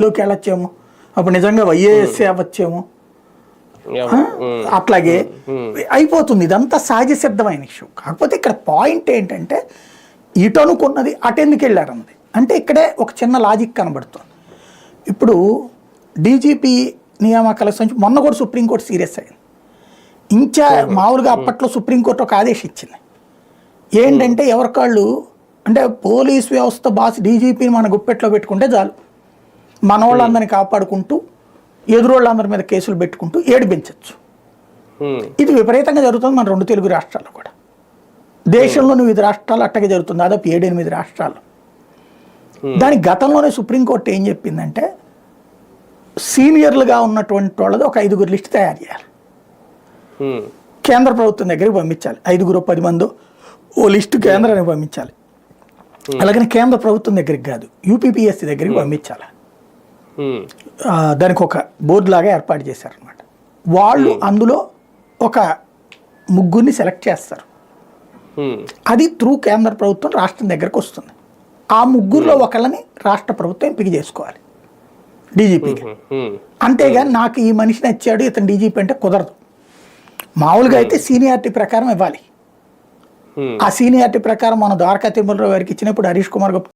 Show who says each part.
Speaker 1: లోకి వెళ్ళొచ్చేమో, అప్పుడు నిజంగా ఐఏఎస్ అవ్వచ్చేమో. అట్లాగే అయిపోతుంది. ఇదంతా సహజ సిద్ధమైన ఇష్యూ. కాకపోతే ఇక్కడ పాయింట్ ఏంటంటే ఇటు అనుకున్నది అటెందుకు వెళ్ళారన్నది. అంటే ఇక్కడే ఒక చిన్న లాజిక్ కనబడుతుంది. ఇప్పుడు డీజీపీ నియామకాల సంచి మొన్న కూడా సుప్రీంకోర్టు సీరియస్ అయింది. మామూలుగా అప్పట్లో సుప్రీంకోర్టు ఒక ఆదేశం ఇచ్చింది ఏంటంటే ఎవరికాళ్ళు అంటే పోలీస్ వ్యవస్థ బాస్ డీజీపీని మన గుప్పెట్లో పెట్టుకుంటే చాలు, మన వాళ్ళందరినీ కాపాడుకుంటూ ఎదురోళ్ళందరి మీద కేసులు పెట్టుకుంటూ ఏడిపించవచ్చు. ఇది విపరీతంగా జరుగుతుంది మన 2 తెలుగు రాష్ట్రాల్లో కూడా. దేశంలోని వివిధ రాష్ట్రాలు అట్టగే జరుగుతుంది, దాదాపు 7-8 రాష్ట్రాలు. దాని గతంలోనే సుప్రీంకోర్టు ఏం చెప్పిందంటే సీనియర్లుగా ఉన్నటువంటి వాళ్ళది ఒక 5గురు లిస్ట్ తయారు చేయాలి, కేంద్ర ప్రభుత్వం దగ్గరికి పంపించాలి. 5-10 మందో ఓ లిస్టు కేంద్రానికి పంపించాలి. అలాగని కేంద్ర ప్రభుత్వం దగ్గరికి కాదు, యూపీపీఎస్సీ దగ్గరికి పంపించాలి. దానికి ఒక బోర్డు లాగా ఏర్పాటు చేశారనమాట. వాళ్ళు అందులో ఒక 3గురిని సెలెక్ట్ చేస్తారు. అది త్రూ కేంద్ర ప్రభుత్వం రాష్ట్రం దగ్గరకు వస్తుంది. ఆ 3గురిలో ఒకళ్ళని రాష్ట్ర ప్రభుత్వం ఎంపిక చేసుకోవాలి డీజీపీకి. అంతేగాని నాకు ఈ మనిషిని ఇచ్చాడు ఇతను డీజీపీ అంటే కుదరదు. మామూలుగా అయితే సీనియారిటీ ప్రకారం ఇవ్వాలి. ఆ సీనియారిటీ ప్రకారం మన ద్వారకా తిరుమలరావు గారికి ఇచ్చినప్పుడు హరీష్ కుమార్ గుప్తా